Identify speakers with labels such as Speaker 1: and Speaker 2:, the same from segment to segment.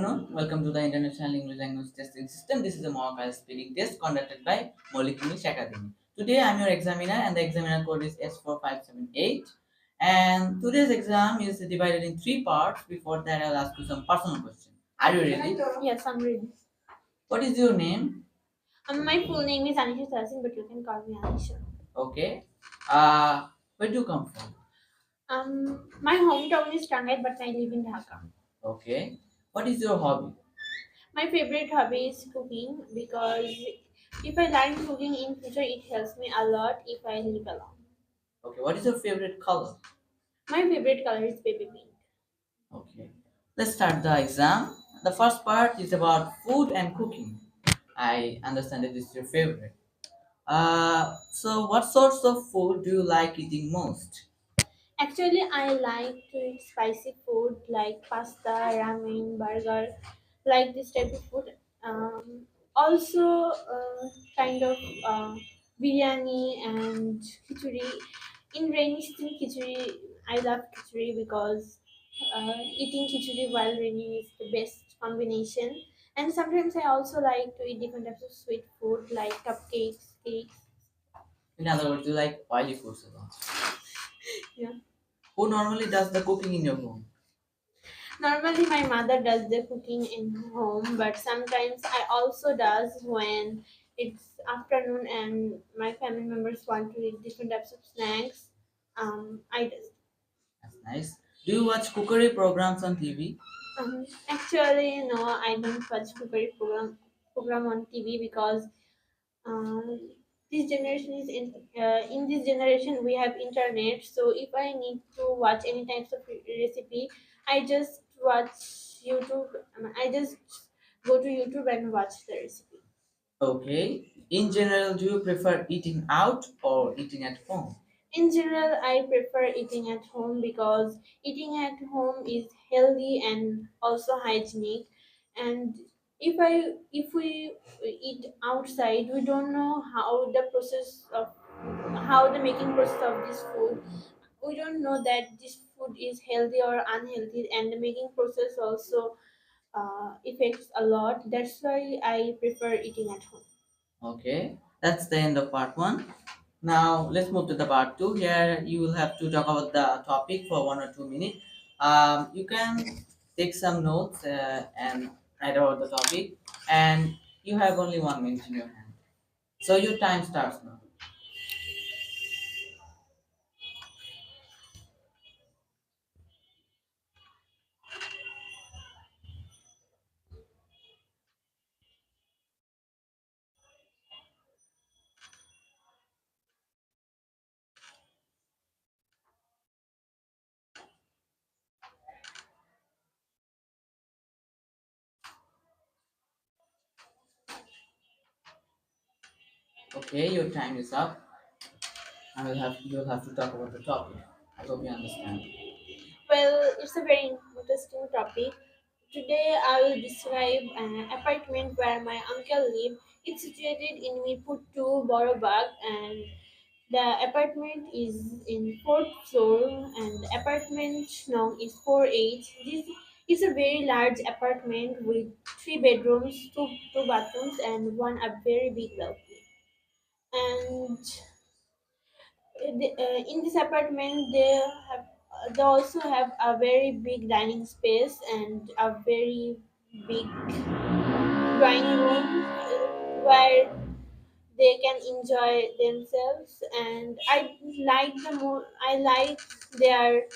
Speaker 1: Welcome to the International English Language Testing System. This is a mock IELTS speaking test conducted by Maulik English Academy. Today I am your examiner and the examiner code is S4578. And today's exam is divided in three parts. Before that, I'll ask you some personal questions. Are you ready?
Speaker 2: Yes, I'm ready.
Speaker 1: What is your name?
Speaker 2: My full name is Anisha Sarasin, but you can call me Anisha.
Speaker 1: Okay. Where do you come from?
Speaker 2: My hometown is Tangai, but I live in Dhaka.
Speaker 1: Okay. What is your hobby?
Speaker 2: My favorite hobby is cooking because if I learn cooking in future, it helps me a lot if I live alone.
Speaker 1: Okay. What is your favorite color?
Speaker 2: My favorite color is baby pink.
Speaker 1: Okay. Let's start the exam. The first part is about food and cooking. I understand that this is your favorite. So what sorts of food do you like eating most?
Speaker 2: Actually, I like to eat spicy food like pasta, ramen, burger, like this type of food. Also, kind of biryani and khichdi. In rainy season, khichdi, I love khichdi because eating khichdi while raining is the best combination. And sometimes I also like to eat different types of sweet food like cupcakes, cakes.
Speaker 1: In other words, you like oily foods a lot.
Speaker 2: Yeah.
Speaker 1: Who normally does the cooking in your home?
Speaker 2: Normally, my mother does the cooking in home, but sometimes I also does when it's afternoon and my family members want to eat different types of snacks. I do.
Speaker 1: That's nice. Do you watch cookery programs on TV?
Speaker 2: Actually, no, I don't watch cookery program on TV because this generation is in this generation we have internet. So if I need to watch any types of recipe, I just watch YouTube. I just go to YouTube and watch the recipe.
Speaker 1: Okay. In general, do you prefer eating out or eating at home?
Speaker 2: In general, I prefer eating at home because eating at home is healthy and also hygienic. And if we eat outside, we don't know how the making process of this food. We don't know that this food is healthy or unhealthy, and the making process also affects a lot. That's why I prefer eating at home.
Speaker 1: Okay, that's the end of part one. Now let's move to the part two. Here you will have to talk about the topic for 1 or 2 minutes. You can take some notes and write about the topic, and you have only 1 minute in your hand. So your time starts now. Okay, your time is up. You'll have to talk about the topic. I hope you understand.
Speaker 2: Well, it's a very interesting topic. Today I will describe an apartment where my uncle lives. It's situated in Mirpur 2, Borobag, and the apartment is in fourth floor, and the apartment num is 48. This is a very large apartment with three bedrooms, two bathrooms, and one a very big balcony. And in this apartment they also have a very big dining space and a very big drawing room where they can enjoy themselves. And I like their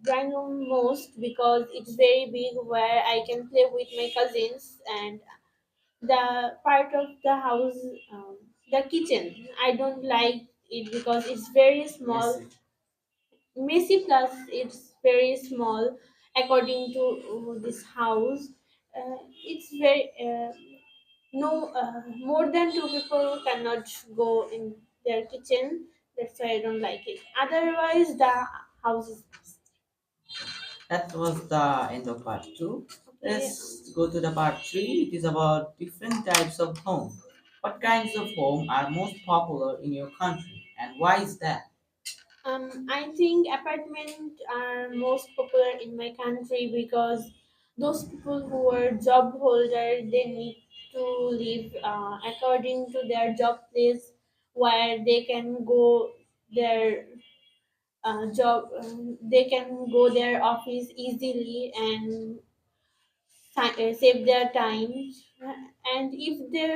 Speaker 2: drawing room most because it's very big where I can play with my cousins. And the part of the house, the kitchen, I don't like it because it's very
Speaker 1: Yes,
Speaker 2: small, messy, plus it's very small according to this house. It's very no more than two people cannot go in their kitchen. That's why I don't like it. Otherwise the house is nice.
Speaker 1: that was the end of part two.
Speaker 2: Okay.
Speaker 1: Let's go to the part three. It is about different types of home. What kinds of home are most popular in your country, and why is that?
Speaker 2: I think apartments are most popular in my country because those people who are job holder, they need to live according to their job place, where they can go their job, they can go their office easily and save their time. And if they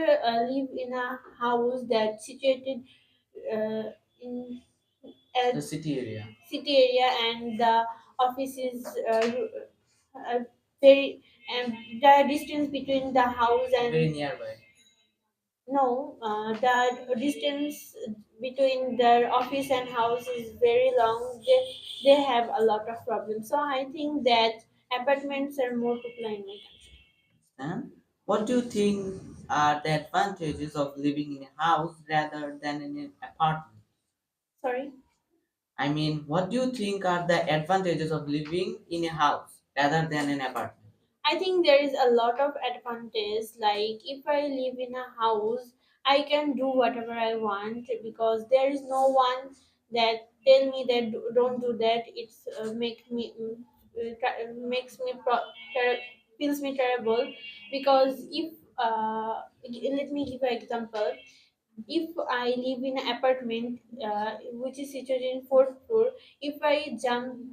Speaker 2: live in a house that's situated uh, in a
Speaker 1: The city area,
Speaker 2: city area, and the office is very, and the distance between the house
Speaker 1: very
Speaker 2: and,
Speaker 1: nearby.
Speaker 2: no, the distance between their office and house is very long. They have a lot of problems. So I think that apartments are more popular in my country.
Speaker 1: And what do you think are the advantages of living in a house rather than in an apartment?
Speaker 2: Sorry.
Speaker 1: I mean, what do you think are the advantages of living in a house rather than an apartment?
Speaker 2: I think there is a lot of advantage. Like if I live in a house, I can do whatever I want because there is no one that tell me that don't do that. It's makes me feels me terrible because if let me give an example. If I live in an apartment which is situated in fourth floor, if I jump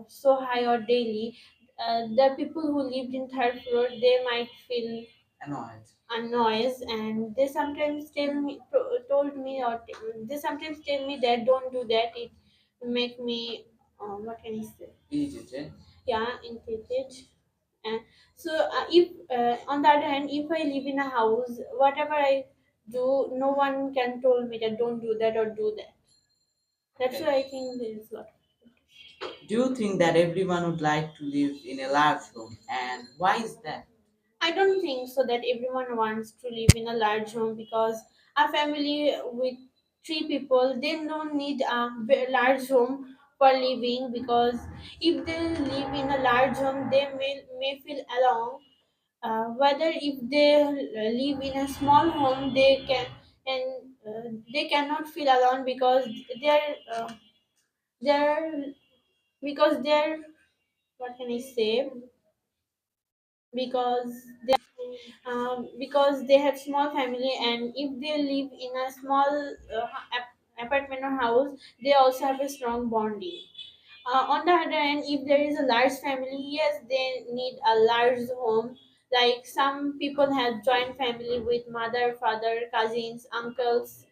Speaker 2: so high or daily, the people who lived in third floor, they might feel
Speaker 1: Annoyed.
Speaker 2: annoyed, and they sometimes told me, or they sometimes tell me that don't do that. It make me what can I say?
Speaker 1: Irritated.
Speaker 2: Yeah, irritated. And so if on the other hand, if I live in a house, whatever I do, no one can tell me that don't do that or do that. That's
Speaker 1: Okay.
Speaker 2: why I think there is a lot.
Speaker 1: Do you think that everyone would like to live in a large home, and why is that?
Speaker 2: I don't think so that everyone wants to live in a large home because a family with three people, they don't need a large home for living, because if they live in a large home, they may feel alone. Whether if they live in a small home, they can, and they cannot feel alone because they're they're, what can I say, because because they have small family, and if they live in a small apartment or house, they also have a strong bonding. On the other hand, if there is a large family, yes, they need a large home. Like some people have joint family with mother, father, cousins, uncles,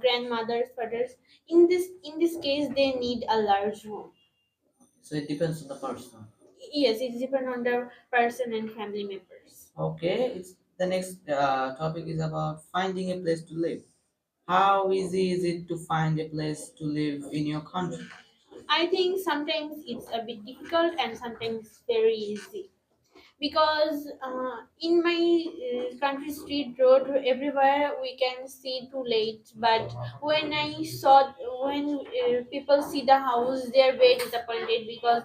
Speaker 2: grandmothers, fathers. In this case, they need a large home.
Speaker 1: So it depends on the person.
Speaker 2: Yes, it's depend on the person and family members.
Speaker 1: Okay, it's the next topic is about finding a place to live. How easy is it to find a place to live in your country?
Speaker 2: I think sometimes it's a bit difficult and sometimes very easy, because in my country street road everywhere we can see too late, but when people see the house, they're very disappointed because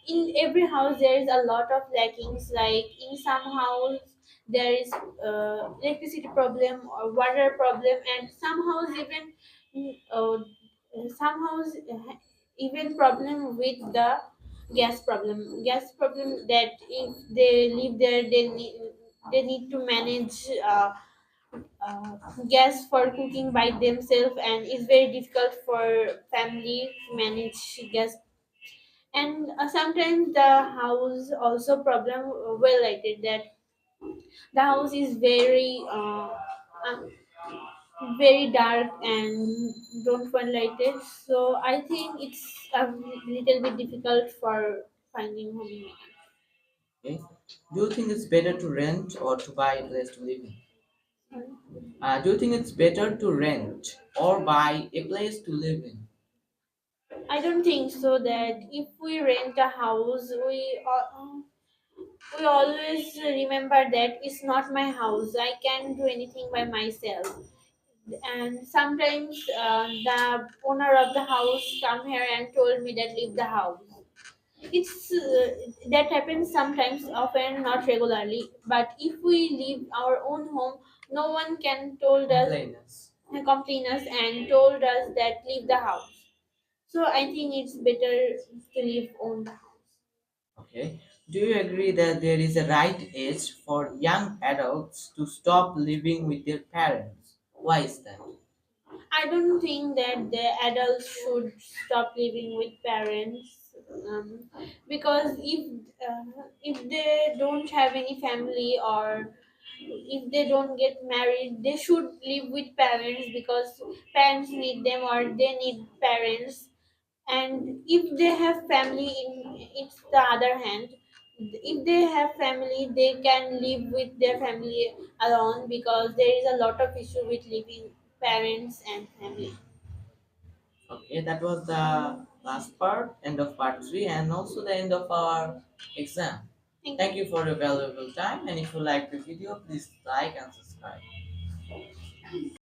Speaker 2: in every house there is a lot of lackings. Like in some house there is electricity problem or water problem, and some house even some house even problem with the gas problem, that if they live there, they need to manage gas for cooking by themselves, and it's very difficult for family to manage gas. And sometimes the house also problem well lighted, that the house is very dark and don't find lighted. So I think it's a little bit difficult for finding home in my
Speaker 1: Okay. Do you think it's better to rent or to buy a place to live in?
Speaker 2: country.
Speaker 1: Do you think it's better to rent or buy a place to live in?
Speaker 2: I don't think so that if we rent a house, we always remember that it's not my house. I can't do anything by myself. And sometimes the owner of the house come here and told me that leave the house. It's that happens sometimes, often not regularly. But if we leave our own home, no one can told us,
Speaker 1: Complainers.
Speaker 2: complain us and told us that leave the house. So I think it's better to live on the house.
Speaker 1: Okay. Do you agree that there is a right age for young adults to stop living with their parents? Why is that?
Speaker 2: I don't think that the adults should stop living with parents, because if they don't have any family, or if they don't get married, they should live with parents because parents need them or they need parents. And if they have family, in it's the other hand, if they have family, they can live with their family alone, because there is a lot of issue with living parents and family.
Speaker 1: Okay, that was the last part, end of part 3, and also the end of our exam.
Speaker 2: Thank
Speaker 1: Thank
Speaker 2: you.
Speaker 1: you for your valuable time, and if you like the video, please like and subscribe.